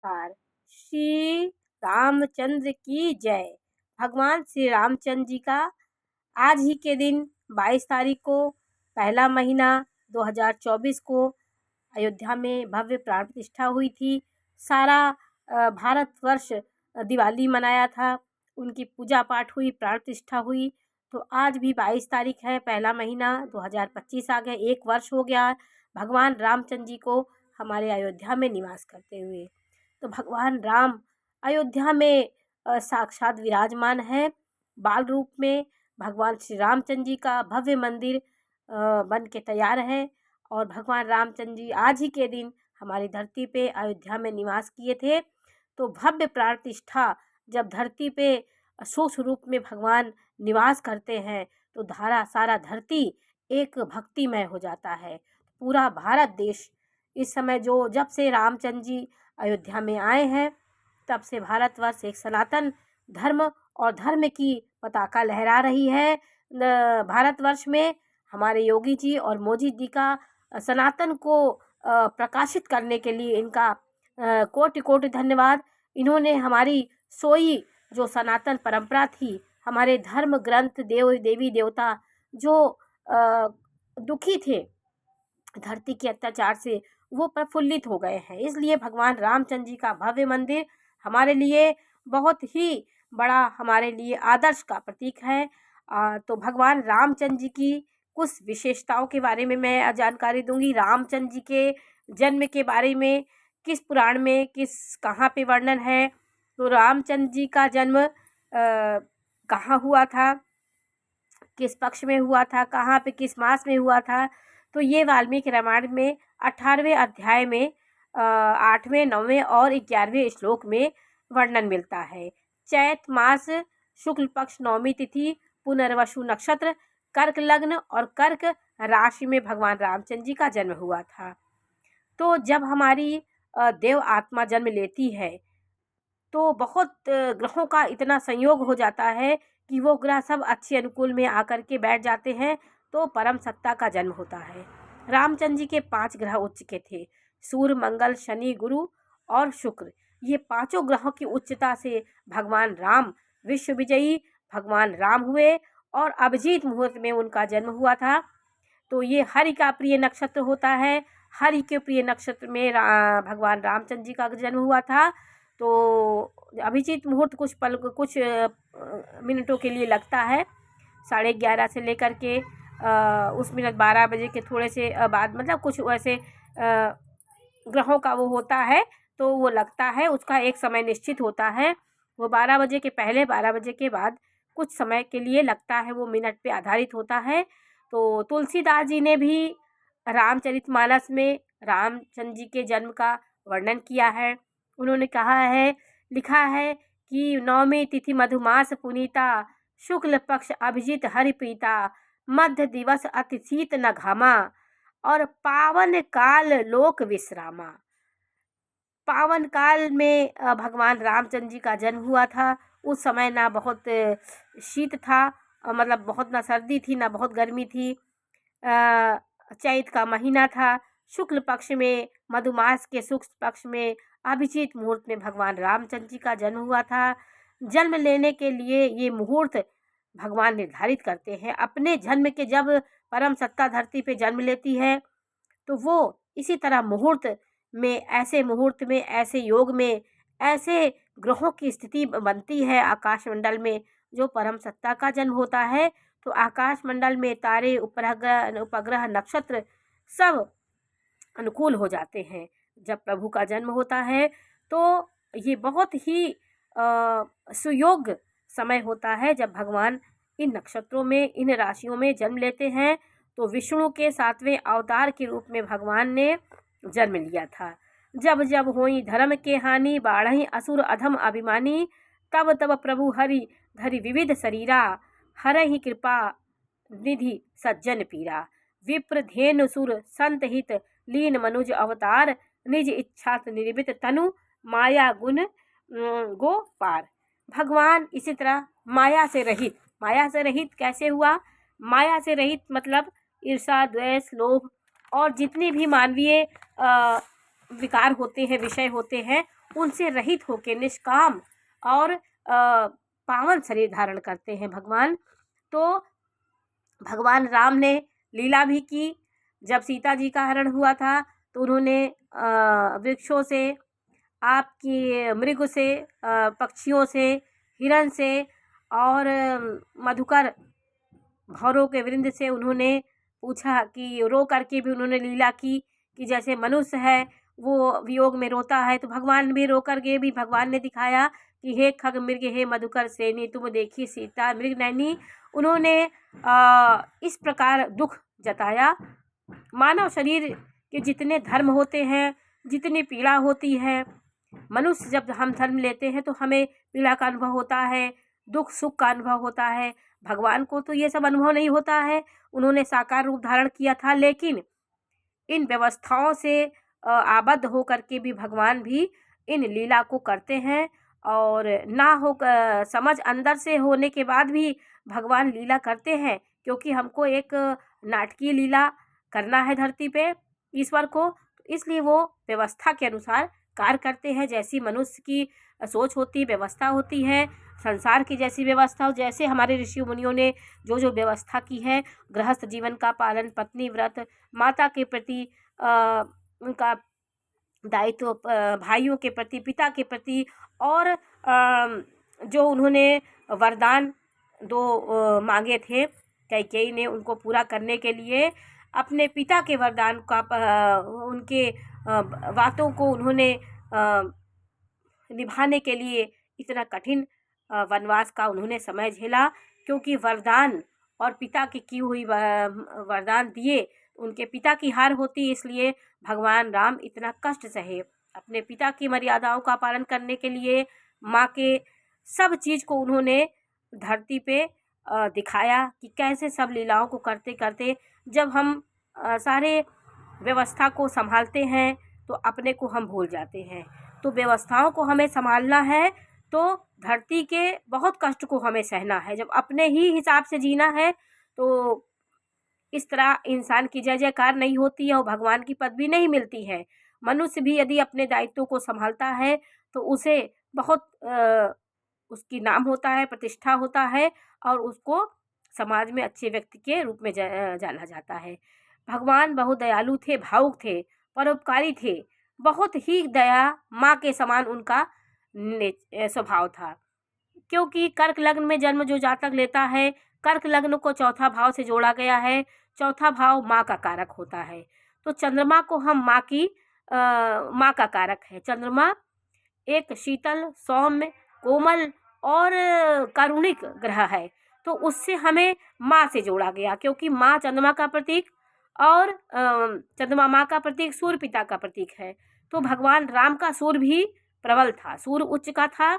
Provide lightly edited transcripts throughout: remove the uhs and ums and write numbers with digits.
नमस्कार। श्री रामचंद्र की जय। भगवान श्री रामचंद्र जी का आज ही के दिन 22 तारीख को पहला महीना 2024 को अयोध्या में भव्य प्राण प्रतिष्ठा हुई थी। सारा भारतवर्ष दिवाली मनाया था, उनकी पूजा पाठ हुई, प्राण प्रतिष्ठा हुई। तो आज भी 22 तारीख है, पहला महीना 2025 आ गया, 1 वर्ष हो गया भगवान रामचंद्र जी को हमारे अयोध्या में निवास करते हुए। तो भगवान राम अयोध्या में साक्षात विराजमान है। बाल रूप में भगवान श्री रामचंद्र जी का भव्य मंदिर बन के तैयार है और भगवान रामचंद्र जी आज ही के दिन हमारी धरती पे अयोध्या में निवास किए थे। तो भव्य प्राण प्रतिष्ठा, जब धरती पे सूक्ष्म रूप में भगवान निवास करते हैं तो सारा धरती एक भक्तिमय हो जाता है। पूरा भारत देश इस समय जब से रामचंद्र जी अयोध्या में आए हैं तब से भारतवर्ष एक सनातन धर्म और धर्म की पताका लहरा रही है। भारतवर्ष में हमारे योगी जी और मोदी जी का सनातन को प्रकाशित करने के लिए इनका कोटि कोटि धन्यवाद। इन्होंने हमारी सोई जो सनातन परंपरा थी, हमारे धर्म ग्रंथ, देवी देवता जो दुखी थे धरती के अत्याचार से, वो प्रफुल्लित हो गए हैं। इसलिए भगवान रामचंद्र जी का भव्य मंदिर हमारे लिए बहुत ही बड़ा, हमारे लिए आदर्श का प्रतीक है। तो भगवान रामचंद्र जी की कुछ विशेषताओं के बारे में मैं जानकारी दूंगी। रामचंद्र जी के जन्म के बारे में किस पुराण में कहाँ पे वर्णन है, तो रामचंद्र जी का जन्म कहाँ हुआ था, किस पक्ष में हुआ था, कहाँ पे किस मास में हुआ था, तो ये वाल्मीकि रामायण में 18वें अध्याय में 8वें, 9वें और 11वें श्लोक में वर्णन मिलता है। चैत मास शुक्ल पक्ष 9वीं तिथि, पुनर्वसु नक्षत्र, कर्क लग्न और कर्क राशि में भगवान रामचंद्र जी का जन्म हुआ था। तो जब हमारी देव आत्मा जन्म लेती है तो बहुत ग्रहों का इतना संयोग हो जाता है कि वो ग्रह सब अच्छे अनुकूल में आकर के बैठ जाते हैं, तो परम सत्ता का जन्म होता है। रामचंद्र जी के 5 ग्रह उच्च के थे, सूर्य, मंगल, शनि, गुरु और शुक्र। ये 5 ग्रहों की उच्चता से भगवान राम विश्व विजयी भगवान राम हुए और अभिजीत मुहूर्त में उनका जन्म हुआ था। तो ये हरि का प्रिय नक्षत्र होता है। हरि के प्रिय नक्षत्र में भगवान रामचंद्र जी का जन्म हुआ था। तो अभिजीत मुहूर्त कुछ मिनटों के लिए लगता है, 11:30 से लेकर के उस मिनट 12 बजे के थोड़े से बाद, मतलब कुछ वैसे ग्रहों का वो होता है तो वो लगता है, उसका एक समय निश्चित होता है। वो 12 बजे के पहले, 12 बजे के बाद कुछ समय के लिए लगता है, वो मिनट पे आधारित होता है। तो तुलसीदास जी ने भी रामचरितमानस में रामचंद्र जी के जन्म का वर्णन किया है। उन्होंने लिखा है कि 9वीं तिथि मधुमास पुनीता, शुक्ल पक्ष अभिजीत हरिप्रीता, मध्य दिवस अति शीत न घामा और पावन काल लोक विश्रामा। पावन काल में भगवान रामचंद्र जी का जन्म हुआ था। उस समय ना बहुत शीत था, मतलब बहुत ना सर्दी थी ना बहुत गर्मी थी। चैत का महीना था, शुक्ल पक्ष में, मधुमास के शुक्ल पक्ष में अभिजीत मुहूर्त में भगवान रामचंद्र जी का जन्म हुआ था। जन्म लेने के लिए ये मुहूर्त भगवान निर्धारित करते हैं। अपने जन्म के जब परम सत्ता धरती पे जन्म लेती है तो वो इसी तरह मुहूर्त में, ऐसे योग में, ऐसे ग्रहों की स्थिति बनती है आकाशमंडल में जो परम सत्ता का जन्म होता है। तो आकाशमंडल में तारे, उपग्रह, नक्षत्र सब अनुकूल हो जाते हैं जब प्रभु का जन्म होता है। तो ये बहुत ही सुयोग्य समय होता है जब भगवान इन नक्षत्रों में, इन राशियों में जन्म लेते हैं। तो विष्णु के 7वें अवतार के रूप में भगवान ने जन्म लिया था। जब जब होई धर्म के हानि, बाढ़हि असुर अधम अभिमानी, तब तब प्रभु हरि धरि विविध शरीरा, हरहि कृपा निधि सज्जन पीरा। विप्र धेनु सुर संत हित, लीन मनुज अवतार, निज इच्छा निर्मित तनु, माया गुण गो पार। भगवान इसी तरह माया से रहित कैसे हुआ? माया से रहित मतलब ईर्षा, द्वेष, लोभ और जितनी भी मानवीय विकार होते हैं, विषय होते हैं, उनसे रहित होकर निष्काम और पावन शरीर धारण करते हैं भगवान। तो भगवान राम ने लीला भी की। जब सीता जी का हरण हुआ था तो उन्होंने वृक्षों से, आपकी मृग से, पक्षियों से, हिरण से और मधुकर भौरों के वृंद से उन्होंने पूछा कि रो करके भी उन्होंने लीला की कि जैसे मनुष्य है वो वियोग में रोता है, तो भगवान भी रो करके भी भगवान ने दिखाया कि हे खग मृग, हे मधुकर श्रेणी, तुम देखी सीता मृग नैनी। उन्होंने इस प्रकार दुख जताया। मानव शरीर के जितने धर्म होते हैं, जितनी पीड़ा होती है, मनुष्य जब हम धर्म लेते हैं तो हमें पीड़ा का अनुभव होता है, दुख सुख का अनुभव होता है। भगवान को तो ये सब अनुभव नहीं होता है। उन्होंने साकार रूप धारण किया था, लेकिन इन व्यवस्थाओं से आबद्ध हो करके भी भगवान भी इन लीला को करते हैं। और ना हो समझ अंदर से होने के बाद भी भगवान लीला करते हैं, क्योंकि हमको एक नाटकीय लीला करना है धरती पे ईश्वर को, इसलिए वो व्यवस्था के अनुसार कार्य करते हैं। जैसी मनुष्य की सोच होती, व्यवस्था होती है, संसार की जैसी व्यवस्था, जैसे हमारे ऋषि मुनियों ने जो जो व्यवस्था की है, गृहस्थ जीवन का पालन, पत्नी व्रत, माता के प्रति उनका दायित्व, भाइयों के प्रति, पिता के प्रति, और जो उन्होंने वरदान दो मांगे थे कैकेयी ने, उनको पूरा करने के लिए अपने पिता के वरदान का, उनके बातों को उन्होंने निभाने के लिए इतना कठिन वनवास का उन्होंने समय झेला, क्योंकि वरदान और पिता की हुई वरदान दिए, उनके पिता की हार होती, इसलिए भगवान राम इतना कष्ट सहे। अपने पिता की मर्यादाओं का पालन करने के लिए माँ के सब चीज़ को उन्होंने धरती पे दिखाया कि कैसे सब लीलाओं को करते करते जब हम सारे व्यवस्था को संभालते हैं तो अपने को हम भूल जाते हैं। तो व्यवस्थाओं को हमें संभालना है तो धरती के बहुत कष्ट को हमें सहना है। जब अपने ही हिसाब से जीना है तो इस तरह इंसान की जय जयकार नहीं होती है और भगवान की पदवी नहीं मिलती है। मनुष्य भी यदि अपने दायित्वों को संभालता है तो उसे बहुत उसकी नाम होता है, प्रतिष्ठा होता है, और उसको समाज में अच्छे व्यक्ति के रूप में जाना जाता है। भगवान बहुत दयालु थे, भावुक थे, परोपकारी थे, बहुत ही दया माँ के समान उनका स्वभाव था। क्योंकि कर्क लग्न में जन्म जो जातक लेता है, कर्क लग्न को चौथा भाव से जोड़ा गया है। चौथा भाव माँ का कारक होता है, तो चंद्रमा को हम माँ का कारक है। चंद्रमा एक शीतल, सौम्य, कोमल और कारुणिक ग्रह है, तो उससे हमें माँ से जोड़ा गया, क्योंकि माँ चंद्रमा का प्रतीक और चंद्रमा माँ का प्रतीक, सूर्य पिता का प्रतीक है। तो भगवान राम का सूर्य भी प्रबल था, सूर्य उच्च का था,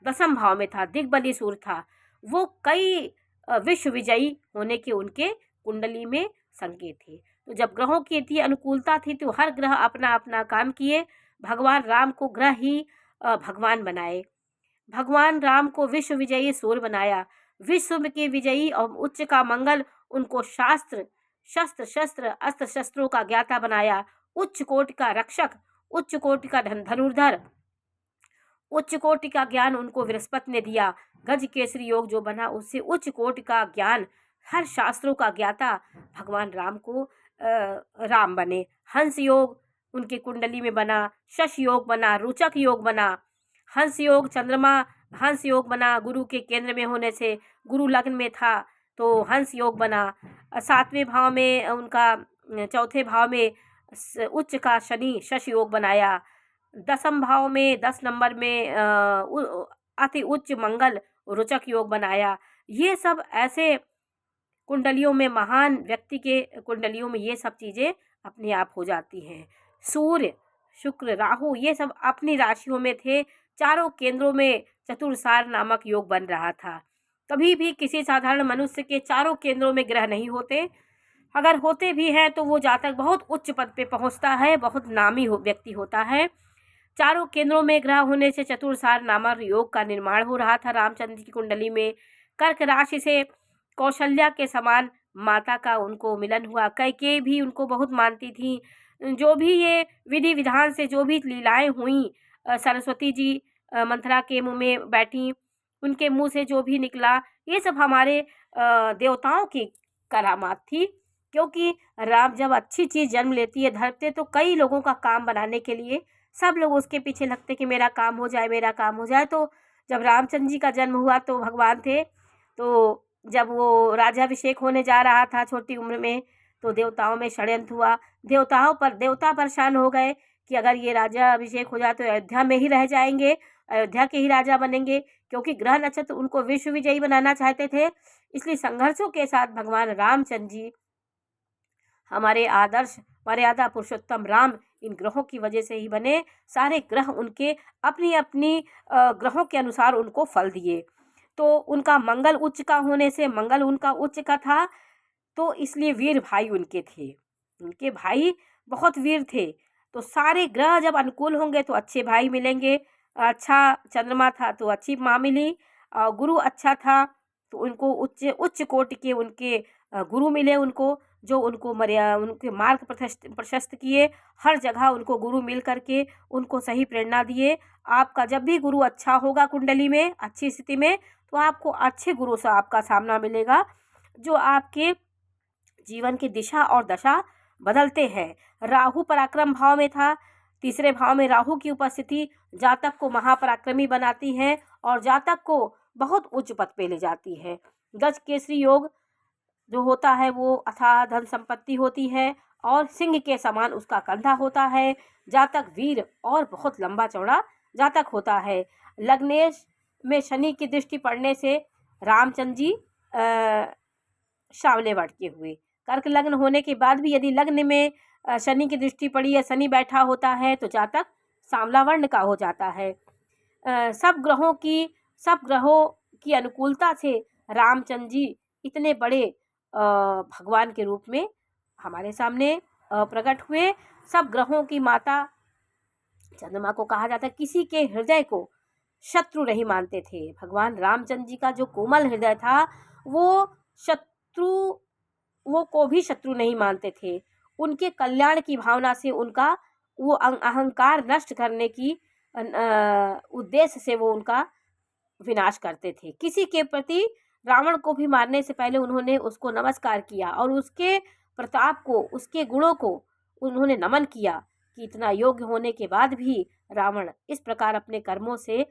दसम भाव में था, दिग्बली सूर्य था। वो कई विश्व विजयी होने के उनके कुंडली में संकेत थे। तो जब ग्रहों की इतनी अनुकूलता थी तो हर ग्रह अपना अपना काम किए। भगवान राम को ग्रह ही भगवान बनाए। भगवान राम को विश्व विजयी सूर्य बनाया, विश्व के विजयी और उच्च का मंगल उनको शास्त्र, शस्त्र शस्त्र, अस्त्र शस्त्रों का ज्ञाता बनाया, उच्च कोटि का रक्षक, उच्च कोटि का धनुर्धर, उच्च कोटि का ज्ञान उनको बृहस्पति ने दिया। गज केसरी योग जो बना उससे उच्च कोटि का ज्ञान, हर शास्त्रों का ज्ञाता भगवान राम को राम बने। हंस योग उनके कुंडली में बना, शश योग बना, रुचक योग बना। हंस योग, चंद्रमा हंस योग बना, गुरु के केंद्र में होने से, गुरु लग्न में था तो हंस योग बना। सातवें भाव में उनका, चौथे भाव में उच्च का शनि शश योग बनाया। दसम भाव में 10 नंबर में अति उच्च मंगल रुचक योग बनाया। ये सब ऐसे कुंडलियों में, महान व्यक्ति के कुंडलियों में ये सब चीज़ें अपने आप हो जाती हैं। सूर्य, शुक्र, राहु ये सब अपनी राशियों में थे। चारों केंद्रों में चतुर्सार नामक योग बन रहा था। कभी भी किसी साधारण मनुष्य के चारों केंद्रों में ग्रह नहीं होते। अगर होते भी हैं तो वो जातक बहुत उच्च पद पे पहुंचता है, बहुत नामी व्यक्ति होता है। चारों केंद्रों में ग्रह होने से चतुर्सार नामक योग का निर्माण हो रहा था रामचंद्र की कुंडली में। कर्क राशि से कौशल्या के समान माता का उनको मिलन हुआ। कैकेयी भी उनको बहुत मानती थी। जो भी ये विधि विधान से जो भी लीलाएं हुई सरस्वती जी मंथरा के मुँह में बैठी, उनके मुँह से जो भी निकला ये सब हमारे देवताओं की करामात थी। क्योंकि राम जब अच्छी चीज़ जन्म लेती है धरती तो कई लोगों का काम बनाने के लिए सब लोग उसके पीछे लगते कि मेरा काम हो जाए, मेरा काम हो जाए। तो जब रामचंद्र जी का जन्म हुआ तो भगवान थे, तो जब वो राज्याभिषेक होने जा रहा था छोटी उम्र में, तो देवताओं में षड्यंत्र हुआ। देवता परेशान हो गए कि अगर ये राज्याभिषेक हो जाए तो अयोध्या में ही रह जाएंगे, अयोध्या के ही राजा बनेंगे, क्योंकि ग्रह नक्षत्र उनको विश्व विजयी बनाना चाहते थे। इसलिए संघर्षों के साथ भगवान रामचंद्र जी हमारे आदर्श मर्यादा पुरुषोत्तम राम इन ग्रहों की वजह से ही बने। सारे ग्रह उनके अपनी अपनी ग्रहों के अनुसार उनको फल दिए। तो उनका मंगल उच्च का होने से, मंगल उनका उच्च का था, तो इसलिए वीर भाई उनके थे। उनके भाई बहुत वीर थे। तो सारे ग्रह जब अनुकूल होंगे तो अच्छे भाई मिलेंगे। अच्छा चंद्रमा था तो अच्छी माँ मिली, और गुरु अच्छा था तो उनको उच्च उच्च कोटि के उनके गुरु मिले उनको, जो उनको उनके मार्ग प्रशस्त किए। हर जगह उनको गुरु मिल करके उनको सही प्रेरणा दिए। आपका जब भी गुरु अच्छा होगा कुंडली में, अच्छी स्थिति में, तो आपको अच्छे गुरु से आपका सामना मिलेगा, जो आपके जीवन की दिशा और दशा बदलते हैं। राहु पराक्रम भाव में था, तीसरे भाव में राहु की उपस्थिति जातक को महापराक्रमी बनाती है और जातक को बहुत उच्च पद पे ले जाती है। गज केसरी योग जो होता है वो अथाह धन संपत्ति होती है और सिंह के समान उसका कंधा होता है। जातक वीर और बहुत लंबा चौड़ा जातक होता है। लग्नेश में शनि की दृष्टि पड़ने से रामचंद्र जी सांवले वर्ण के हुए। कर्क लग्न होने के बाद भी यदि लग्न में शनि की दृष्टि पड़ी या शनि बैठा होता है तो जातक सांवला वर्ण का हो जाता है। सब ग्रहों की अनुकूलता से रामचंद्र जी इतने बड़े भगवान के रूप में हमारे सामने प्रकट हुए। सब ग्रहों की माता चंद्रमा को कहा जाता है। किसी के हृदय को शत्रु नहीं मानते थे। भगवान रामचंद्र जी का जो कोमल हृदय था वो को भी शत्रु नहीं मानते थे। उनके कल्याण की भावना से उनका वो अहंकार नष्ट करने की उद्देश्य से वो उनका विनाश करते थे। किसी के प्रति रावण को भी मारने से पहले उन्होंने उसको नमस्कार किया और उसके प्रताप को, उसके गुणों को उन्होंने नमन किया कि इतना योग्य होने के बाद भी रावण इस प्रकार अपने कर्मों से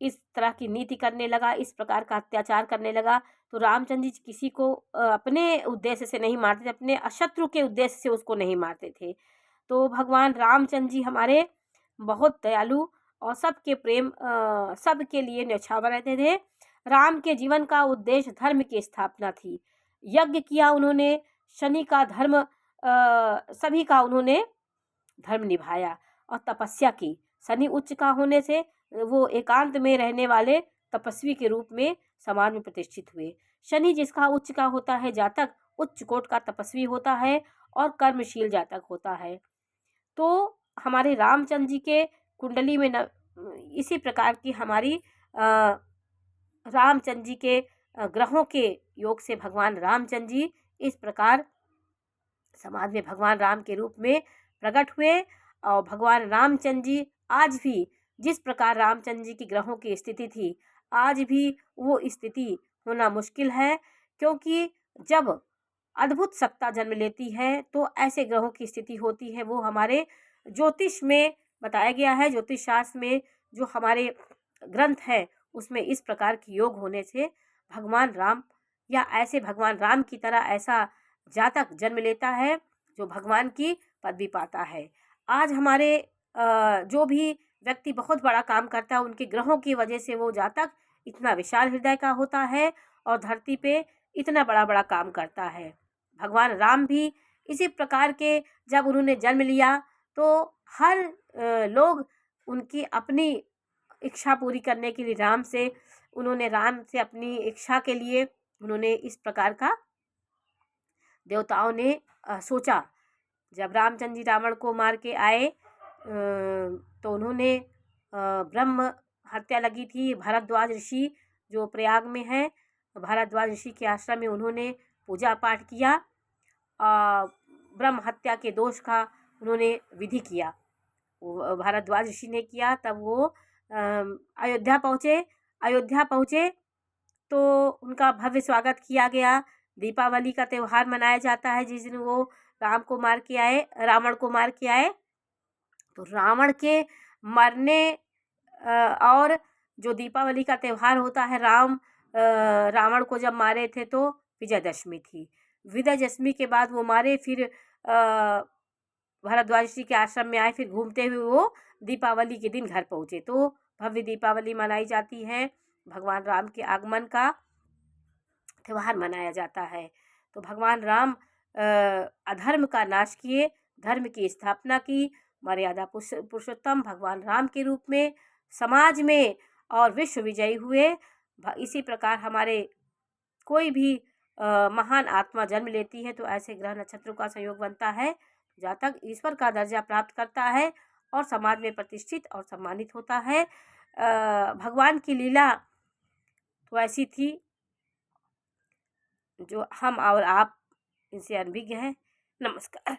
इस तरह की नीति करने लगा, इस प्रकार का अत्याचार करने लगा। तो रामचंद्र जी किसी को अपने उद्देश्य से नहीं मारते थे, अपने अशत्रु के उद्देश्य से उसको नहीं मारते थे। तो भगवान रामचंद्र जी हमारे बहुत दयालु और सबके प्रेम सबके लिए न्यौछावर रहते थे। राम के जीवन का उद्देश्य धर्म की स्थापना थी। यज्ञ किया उन्होंने, शनि का धर्म सभी का उन्होंने धर्म निभाया और तपस्या की। शनि उच्च का होने से वो एकांत में रहने वाले तपस्वी के रूप में समाज में प्रतिष्ठित हुए। शनि जिसका उच्च का होता है जातक उच्च कोट का तपस्वी होता है और कर्मशील जातक होता है। तो हमारे रामचंद्र जी के कुंडली में इसी प्रकार की हमारी रामचंद्र जी के ग्रहों के योग से भगवान रामचंद्र जी इस प्रकार समाज में भगवान राम के रूप में प्रकट हुए। और भगवान रामचंद्र जी आज भी जिस प्रकार रामचंद्र जी की ग्रहों की स्थिति थी, आज भी वो स्थिति होना मुश्किल है, क्योंकि जब अद्भुत सत्ता जन्म लेती है तो ऐसे ग्रहों की स्थिति होती है। वो हमारे ज्योतिष में बताया गया है, ज्योतिष शास्त्र में जो हमारे ग्रंथ है उसमें इस प्रकार की योग होने से भगवान राम या ऐसे भगवान राम की तरह ऐसा जातक जन्म लेता है जो भगवान की पदवी पाता है। आज हमारे जो भी व्यक्ति बहुत बड़ा काम करता है उनके ग्रहों की वजह से वो जातक इतना विशाल हृदय का होता है और धरती पे इतना बड़ा बड़ा काम करता है। भगवान राम भी इसी प्रकार के जब उन्होंने जन्म लिया तो हर लोग उनकी अपनी इच्छा पूरी करने के लिए राम से अपनी इच्छा के लिए उन्होंने इस प्रकार का देवताओं ने सोचा। जब रामचंद्र जी रावण को मार के आए तो उन्होंने ब्रह्म हत्या लगी थी। भारद्वाज ऋषि जो प्रयाग में है, भारद्वाज ऋषि के आश्रम में उन्होंने पूजा पाठ किया, ब्रह्म हत्या के दोष का उन्होंने विधि किया। भारद्वाज ऋषि ने किया, तब वो अयोध्या पहुँचे तो उनका भव्य स्वागत किया गया। दीपावली का त्यौहार मनाया जाता है जिस दिन वो रावण को मार के आए। तो रावण के मरने और जो दीपावली का त्यौहार होता है, रावण को जब मारे थे तो विजयदशमी थी। विजयदशमी के बाद वो मारे, फिर भरद्वाज ऋषि के आश्रम में आए, फिर घूमते हुए वो दीपावली के दिन घर पहुँचे। तो भव्य दीपावली मनाई जाती है, भगवान राम के आगमन का त्यौहार मनाया जाता है। तो भगवान राम अधर्म का नाश किए, धर्म की स्थापना की, मर्यादा पुरुषोत्तम भगवान राम के रूप में समाज में और विश्व विजयी हुए। इसी प्रकार हमारे कोई भी महान आत्मा जन्म लेती है तो ऐसे ग्रह नक्षत्रों का संयोग बनता है, जहाँ तक ईश्वर का दर्जा प्राप्त करता है और समाज में प्रतिष्ठित और सम्मानित होता है। भगवान की लीला तो ऐसी थी जो हम और आप इनसे अनभिज्ञ हैं। नमस्कार।